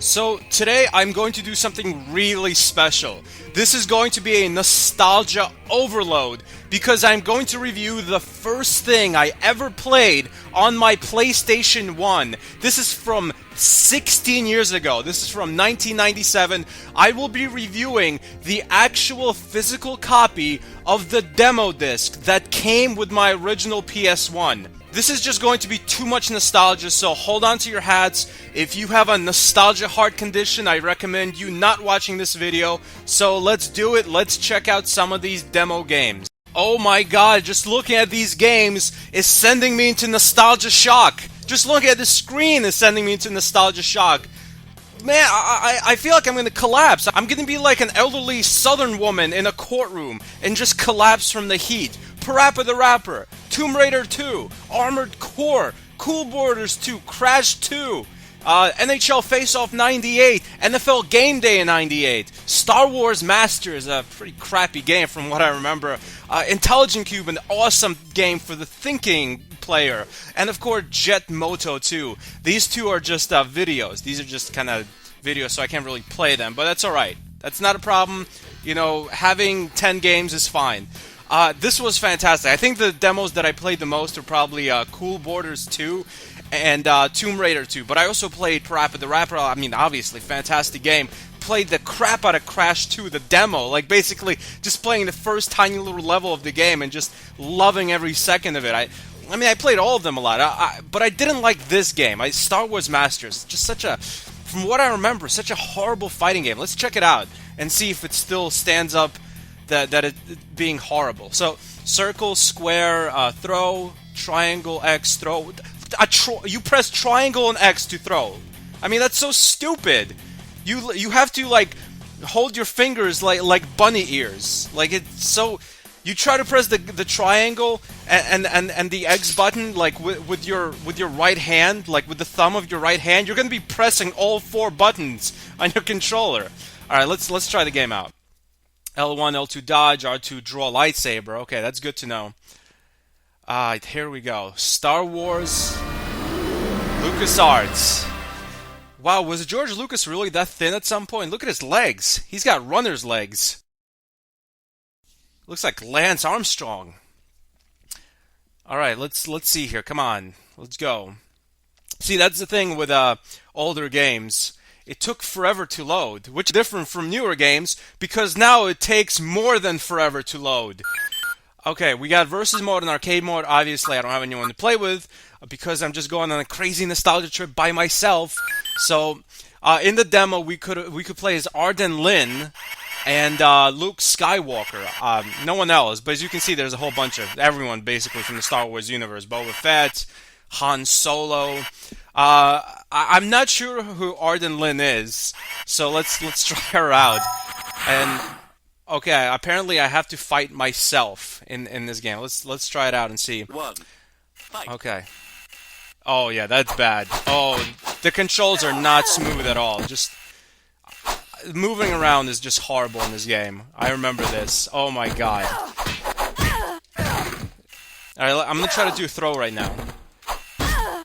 So today I'm going to do something really special. This is going to be a nostalgia overload because I'm going to review the first thing I ever played on my PlayStation 1. This is from 16 years ago. This is from 1997. I will be reviewing the actual physical copy of the demo disc that came with my original PS1. This is just going to be too much nostalgia, so hold on to your hats. If you have a nostalgia heart condition, I recommend you not watching this video. So let's do it. Let's check out some of these demo games. Oh my god, just looking at these games is sending me into nostalgia shock. Just looking at the screen is sending me into nostalgia shock. Man, I feel like I'm gonna collapse. I'm gonna be like an elderly southern woman in a courtroom and just collapse from the heat. Parappa the Rapper, Tomb Raider 2, Armored Core, Cool Borders 2, Crash 2, NHL Face-Off 98, NFL Game Day in 98, Star Wars Masters, a pretty crappy game from what I remember, Intelligent Qube, an awesome game for the thinking player, and of course Jet Moto 2. These two are just videos. These are just kind of videos, so I can't really play them, but that's alright. That's not a problem. You know, having 10 games is fine. This was fantastic. I think the demos that I played the most are probably Cool Borders 2 and Tomb Raider 2. But I also played Parappa the Rapper. I mean, obviously, fantastic game. Played the crap out of Crash 2, the demo. Like, basically, just playing the first tiny little level of the game and just loving every second of it. I mean, I played all of them a lot. But I didn't like this game. Star Wars Masters. Just such a, from what I remember, such a horrible fighting game. Let's check it out and see if it still stands up that it being horrible. So, circle, square, throw, triangle, X, throw. You press triangle and X to throw. I mean, that's so stupid. You have to, like, hold your fingers like bunny ears. Like, it's so... You try to press the triangle and the X button, like, with your right hand, like, with the thumb of your right hand, you're gonna be pressing all 4 buttons on your controller. Alright, let's try the game out. L1, L2 dodge, R2 draw lightsaber. Okay, that's good to know. Here we go. Star Wars, LucasArts. Wow, was George Lucas really that thin at some point? Look at his legs. He's got runner's legs. Looks like Lance Armstrong. Alright, let's see here. Come on. Let's go. See, that's the thing with older games. It took forever to load, which is different from newer games, because now it takes more than forever to load. Okay, we got versus mode and arcade mode. Obviously, I don't have anyone to play with, because I'm just going on a crazy nostalgia trip by myself. So, in the demo, we could play as Arden Lynn and Luke Skywalker. No one else, but as you can see, there's a whole bunch of everyone, basically, from the Star Wars universe. Boba Fett, Han Solo. I'm not sure who Arden Lynn is, so let's try her out. And okay, apparently I have to fight myself in this game. Let's try it out and see. Okay. Oh yeah, that's bad. Oh, the controls are not smooth at all. Just moving around is just horrible in this game. I remember this. Oh my god. Alright, I'm gonna try to do a throw right now.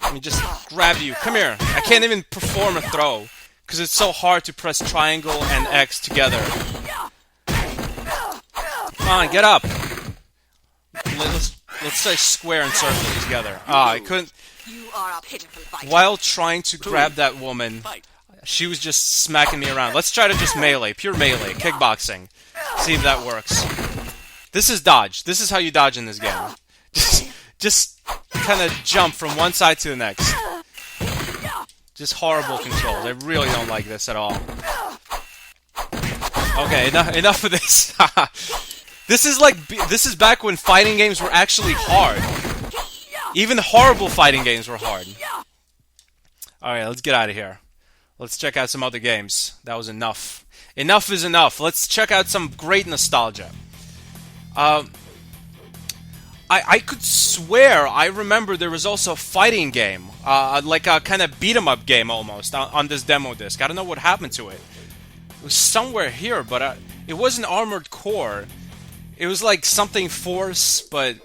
Let me just grab you. Come here. I can't even perform a throw because it's so hard to press triangle and X together. Come on, get up. Let's say square and circle together. I couldn't. While trying to grab that woman, she was just smacking me around. Let's try to just melee, pure melee, kickboxing. See if that works. This is dodge. This is how you dodge in this game. Just kind of jump from one side to the next. Just horrible controls. I really don't like this at all. Okay, enough of this. This is back when fighting games were actually hard. Even horrible fighting games were hard. Alright, let's get out of here. Let's check out some other games. That was enough. Enough is enough. Let's check out some great nostalgia. I could swear I remember there was also a fighting game, like a kind of beat-em-up game almost, on this demo disc. I don't know what happened to it. It was somewhere here, but it wasn't Armored Core. It was like something Force, but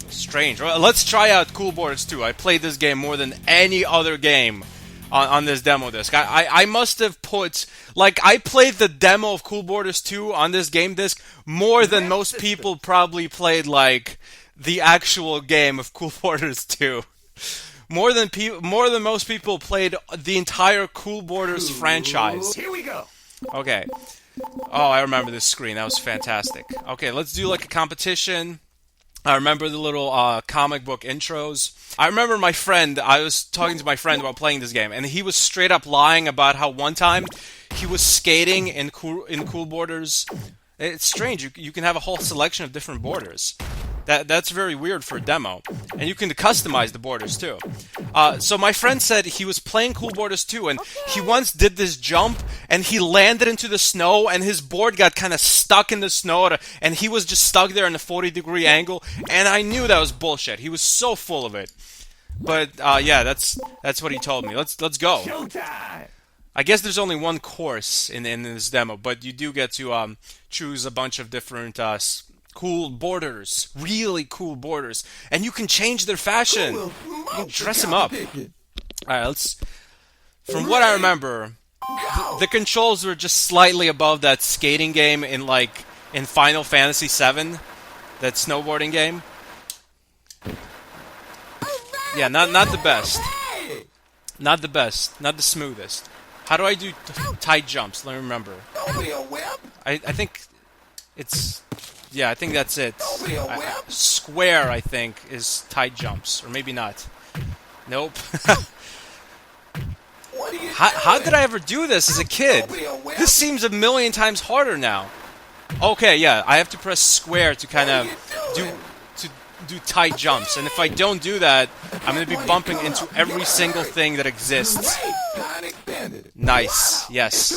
strange. Let's try out Cool Borders 2. I played this game more than any other game on this demo disc. I must have put, like, I played the demo of Cool Borders 2 on this game disc more than most people probably played, like, the actual game of Cool Borders 2. More than most people played the entire Cool Borders franchise. Here we go. Okay. Oh, I remember this screen. That was fantastic. Okay, let's do like a competition. I remember the little comic book intros. I remember I was talking to my friend about playing this game, and he was straight up lying about how one time he was skating in Cool Borders. It's strange. You can have a whole selection of different borders. That's very weird for a demo. And you can customize the borders too. So my friend said he was playing Cool Borders 2, and he once did this jump, and he landed into the snow, and his board got kind of stuck in the snow, and he was just stuck there in a 40-degree angle, and I knew that was bullshit. He was so full of it. But yeah, that's what he told me. Let's go. Showtime. I guess there's only one course in this demo, but you do get to choose a bunch of different cool borders, really cool borders, and you can change their fashion. You can dress them up. Alright, let's. From what I remember, the controls were just slightly above that skating game in Final Fantasy VII, that snowboarding game. Yeah, not the best. Not the best. Not the smoothest. How do I do tight jumps? Let me remember. I think it's. Yeah, I think that's it. Square, I think, is tight jumps. Or maybe not. Nope. How did I ever do this as a kid? This seems a million times harder now. Okay, yeah, I have to press square to kind of do tight jumps. And if I don't do that, I'm going to be bumping into every single thing that exists. Nice. Yes.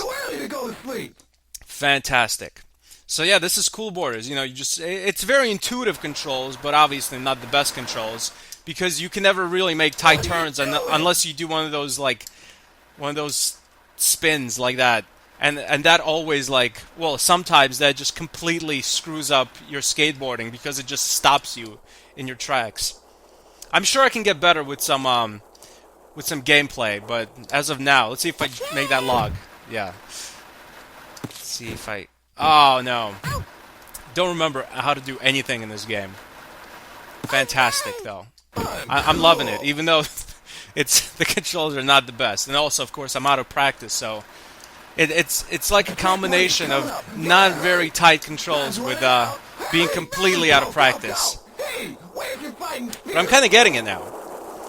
Fantastic. So yeah, this is Cool Borders. You know, it's very intuitive controls, but obviously not the best controls, because you can never really make tight turns unless you do one of those spins like that. And that always, sometimes that just completely screws up your skateboarding because it just stops you in your tracks. I'm sure I can get better with some gameplay, but as of now, let's see if I make that log. Yeah. Let's see if I. Oh, no. Don't remember how to do anything in this game. Fantastic, though. I'm loving it, even though the controls are not the best. And also, of course, I'm out of practice, so it's like a combination of not very tight controls with being completely out of practice. But I'm kind of getting it now.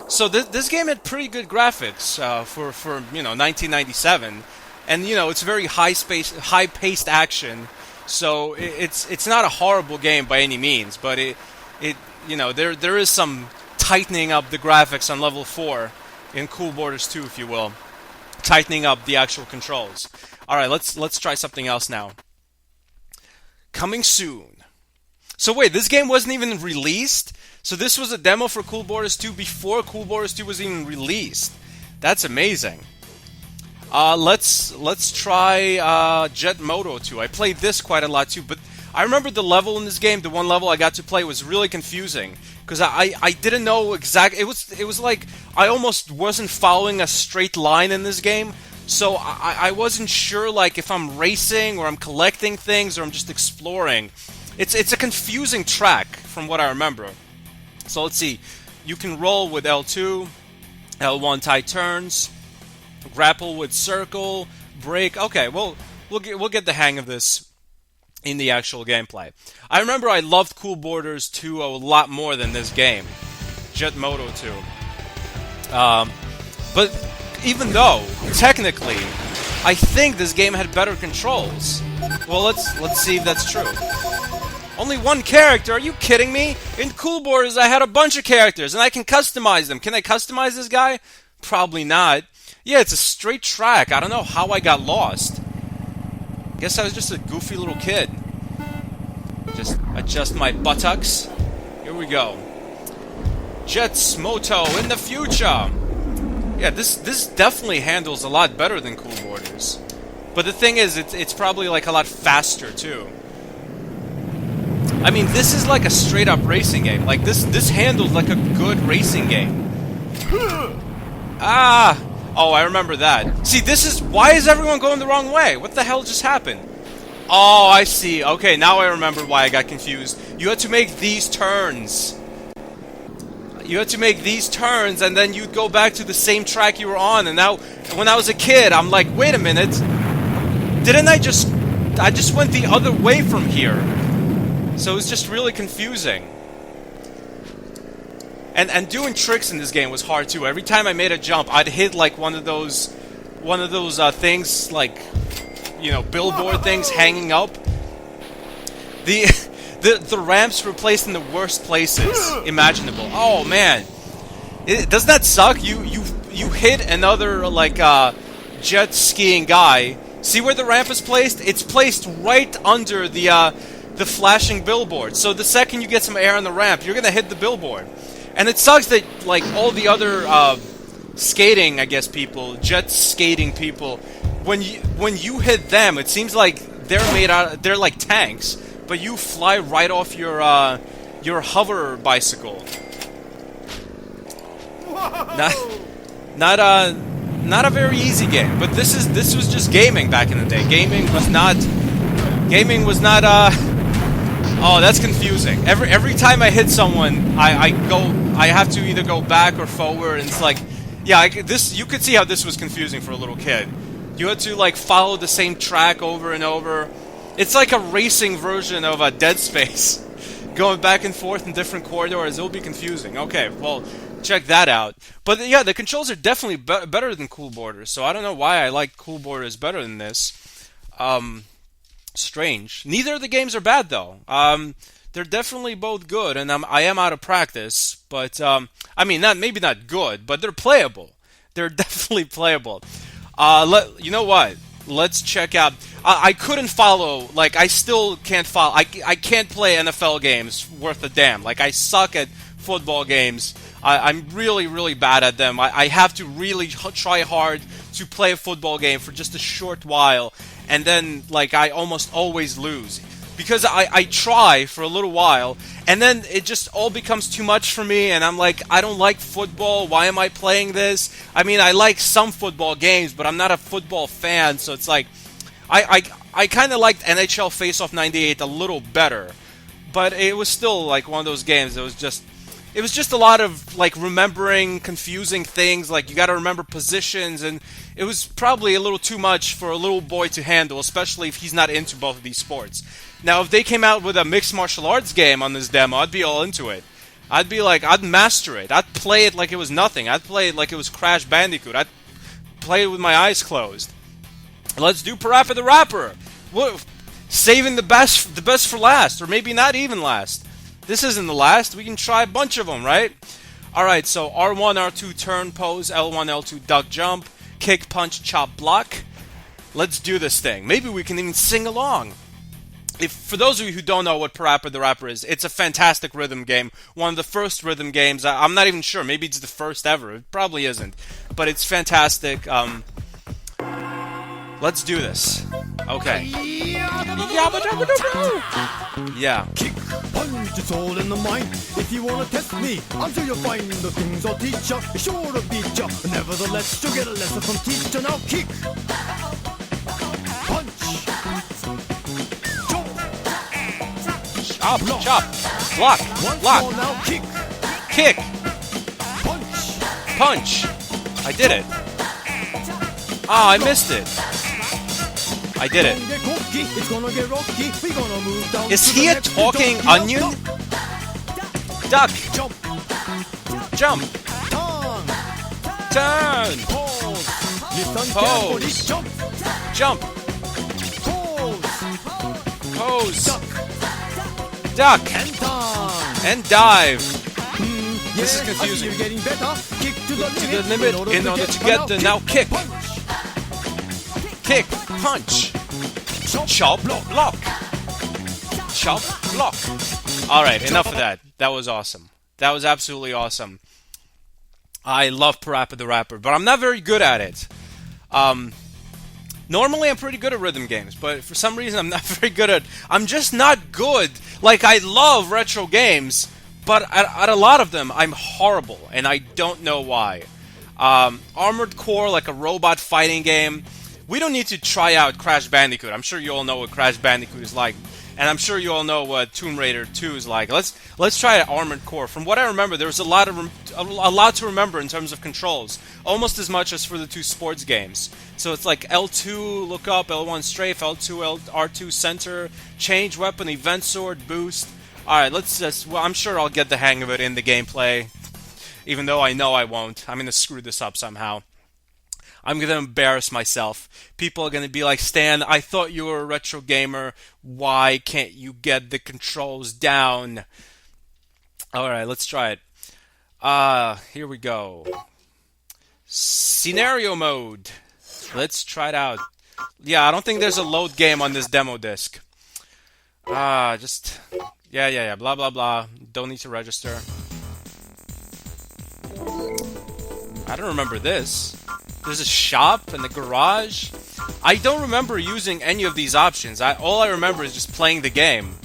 So this game had pretty good graphics for 1997. And it's very high-paced action, so it's not a horrible game by any means. But there is some tightening up the graphics on level 4 in Cool Borders 2, if you will, tightening up the actual controls. All right, let's try something else now. Coming soon. So wait, this game wasn't even released? So this was a demo for Cool Borders 2 before Cool Borders 2 was even released. That's amazing. Let's try Jet Moto 2. I played this quite a lot too, but I remember the level in this game. The one level I got to play was really confusing because I didn't know exactly. It was like I almost wasn't following a straight line in this game, so I wasn't sure if I'm racing or I'm collecting things or I'm just exploring. It's a confusing track from what I remember. So let's see. You can roll with L2, L1 tight turns. Grapple with circle, break. Okay, well, we'll get the hang of this in the actual gameplay. I remember I loved Cool Borders 2 a lot more than this game, Jet Moto 2. But even though technically, I think this game had better controls. Well, let's see if that's true. Only one character? Are you kidding me? In Cool Borders, I had a bunch of characters, and I can customize them. Can I customize this guy? Probably not. Yeah, it's a straight track. I don't know how I got lost. Guess I was just a goofy little kid. Just adjust my buttocks. Here we go. Jets Moto in the future. Yeah, this definitely handles a lot better than Cool Borders. But the thing is, it's probably a lot faster too. I mean, this is like a straight up racing game. This handles like a good racing game. Ah! Oh, I remember that. See, this is... Why is everyone going the wrong way? What the hell just happened? Oh, I see. Okay, now I remember why I got confused. You had to make these turns. You had to make these turns, and then you'd go back to the same track you were on. And now, when I was a kid, I'm like, wait a minute. Didn't I just... I just went the other way from here. So it's just really confusing. And doing tricks in this game was hard too. Every time I made a jump, I'd hit like one of those things, like, you know, billboard things hanging up. The ramps were placed in the worst places imaginable. Oh man, doesn't that suck? You hit another like jet skiing guy. See where the ramp is placed? It's placed right under the flashing billboard. So the second you get some air on the ramp, you're gonna hit the billboard. And it sucks that, like, all the other skating, I guess, people, jet skating people, when you hit them, it seems like they're like tanks, but you fly right off your hover bicycle. Not a very easy game, but this was just gaming back in the day. Gaming was not. Oh, that's confusing. Every time I hit someone, I have to either go back or forward, and it's like, yeah, you could see how this was confusing for a little kid. You had to like follow the same track over and over. It's like a racing version of a Dead Space, going back and forth in different corridors. It'll be confusing. Okay, well, check that out. But yeah, the controls are definitely better than Cool Borders, so I don't know why I like Cool Borders better than this. Strange. Neither of the games are bad, though. They're definitely both good, and I am out of practice, but, I mean, maybe not good, but they're playable. They're definitely playable. You know what? Let's check out... I couldn't follow, like, I still can't follow... I can't play NFL games worth a damn. Like, I suck at football games. I'm really, really bad at them. I have to really try hard to play a football game for just a short while, and then, like, I almost always lose. Because I try for a little while, and then it just all becomes too much for me, and I'm like, I don't like football, why am I playing this? I mean, I like some football games, but I'm not a football fan, so it's like, I kind of liked NHL Face-Off 98 a little better, but it was still, like, one of those games that was just... It was just a lot of, like, remembering confusing things, like, you gotta remember positions, and it was probably a little too much for a little boy to handle, especially if he's not into both of these sports. Now, if they came out with a mixed martial arts game on this demo, I'd be all into it. I'd be like, I'd master it. I'd play it like it was nothing. I'd play it like it was Crash Bandicoot. I'd play it with my eyes closed. Let's do Parappa The Rapper. Saving the best for last, or maybe not even last. This isn't the last. We can try a bunch of them, right? Alright, so R1, R2, turn, pose, L1, L2, duck, jump, kick, punch, chop, block. Let's do this thing. Maybe we can even sing along. For those of you who don't know what Parappa the Rapper is, it's a fantastic rhythm game. One of the first rhythm games. I'm not even sure. Maybe it's the first ever. It probably isn't. But it's fantastic. Let's do this. Okay. Yeah. Kick, punch, it's all in the mind. If you wanna test me, I'm sure you'll find the things I'll teach ya. Sure to beat ya. Nevertheless, you'll get a lesson from teacher. Now kick, punch, jump, Chop, block, block. Now Kick, punch. I did it. Oh, I missed it. I did it. Is he a talking onion? Duck. Jump. Turn. Pose. Jump. Pose. Duck. And dive. This is confusing. To the limit in order to get the now kick. Kick, punch, chop, block, chop, block. Alright, enough of that. That was awesome. That was absolutely awesome. I love Parappa the Rapper, but I'm not very good at it. Normally I'm pretty good at rhythm games, but for some reason I'm not very good at... I'm just not good. Like, I love retro games, but at a lot of them I'm horrible, and I don't know why. Armored Core, like a robot fighting game. We don't need to try out Crash Bandicoot. I'm sure you all know what Crash Bandicoot is like, and I'm sure you all know what Tomb Raider 2 is like. Let's try Armored Core. From what I remember, there was a lot to remember in terms of controls, almost as much as for the two sports games. So it's like L2 look up, L1 strafe, L2 R2 center, change weapon, event sword, boost. All right, let's just. Well, I'm sure I'll get the hang of it in the gameplay, even though I know I won't. I'm gonna screw this up somehow. I'm going to embarrass myself. People are going to be like, Stan, I thought you were a retro gamer. Why can't you get the controls down? Alright, let's try it. Here we go. Scenario mode. Let's try it out. Yeah, I don't think there's a load game on this demo disc. Yeah, blah, blah, blah. Don't need to register. I don't remember this. There's a shop and a garage. I don't remember using any of these options. All I remember is just playing the game.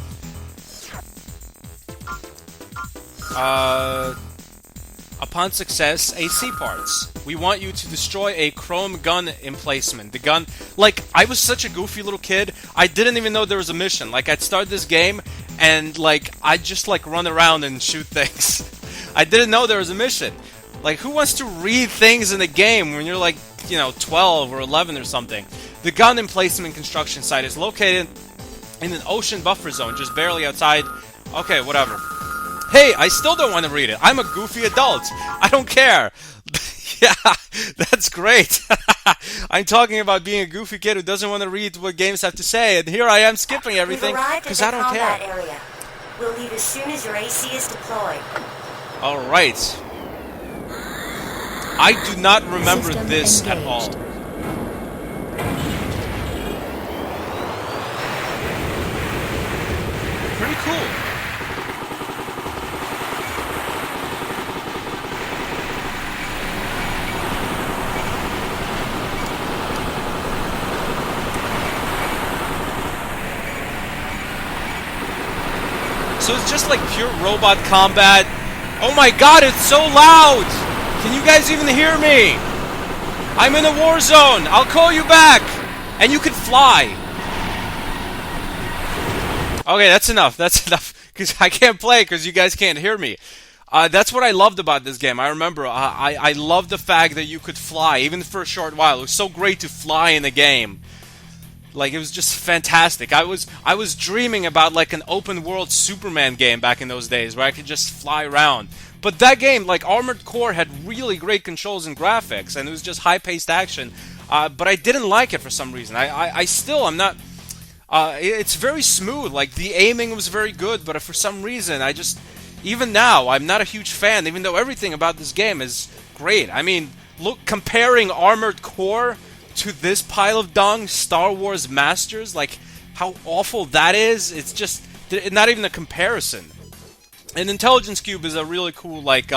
Upon success, AC parts. We want you to destroy a chrome gun emplacement. The gun... Like, I was such a goofy little kid, I didn't even know there was a mission. Like, I'd start this game, and, like, I'd just, like, run around and shoot things. I didn't know there was a mission. Like, who wants to read things in the game when you're like, 12 or 11 or something? The gun emplacement construction site is located in an ocean buffer zone, just barely outside. Okay, whatever. Hey, I still don't want to read it. I'm a goofy adult. I don't care. Yeah, that's great. I'm talking about being a goofy kid who doesn't want to read what games have to say, and here I am skipping everything because I don't care. Area. We'll leave as soon as your AC is deployed. All right. I do not remember this at all. Pretty cool. So it's just like pure robot combat. Oh my god, it's so loud! Can you guys even hear me? I'm in a war zone. I'll call you back. And you can fly. Okay, that's enough. That's enough. Because I can't play because you guys can't hear me. That's what I loved about this game. I remember I loved the fact that you could fly, even for a short while. It was so great to fly in the game. Like, it was just fantastic. I was dreaming about, like, an open-world Superman game back in those days where I could just fly around. But that game, like, Armored Core had really great controls and graphics, and it was just high-paced action. But I didn't like it for some reason. I'm not... it's very smooth. Like, the aiming was very good, but for some reason, even now, I'm not a huge fan, even though everything about this game is great. I mean, look, comparing Armored Core to this pile of dung, Star Wars Masters, like, how awful that is, it's just not even a comparison. And Intelligence Qube is a really cool, like,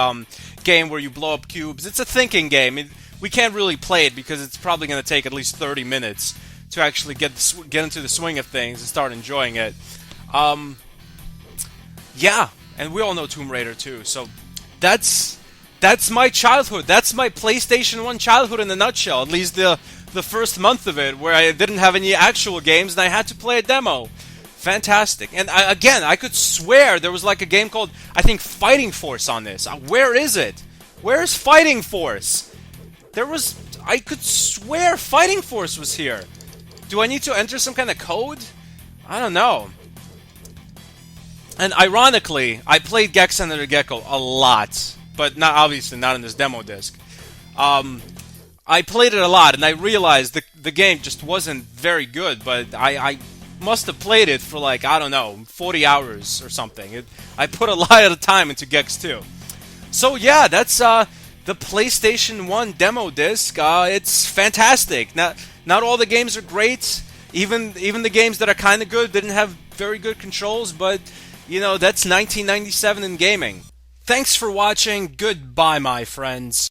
game where you blow up cubes. It's a thinking game. We can't really play it because it's probably going to take at least 30 minutes to actually get into the swing of things and start enjoying it. Yeah, and we all know Tomb Raider 2, so that's my childhood. That's my PlayStation 1 childhood in a nutshell, at least the first month of it, where I didn't have any actual games and I had to play a demo. Fantastic. And I could swear there was like a game called, I think, Fighting Force on this. Where is it? Where's Fighting Force? I could swear Fighting Force was here. Do I need to enter some kind of code? I don't know. And ironically, I played Gecko and the Gecko a lot, but obviously not in this demo disc. I played it a lot, and I realized the game just wasn't very good, but I must have played it for, like, I don't know, 40 hours or something. I put a lot of time into Gex too. So yeah, that's the PlayStation 1 demo disc. It's fantastic. Not all the games are great. Even the games that are kind of good didn't have very good controls, but, that's 1997 in gaming. Thanks for watching. Goodbye, my friends.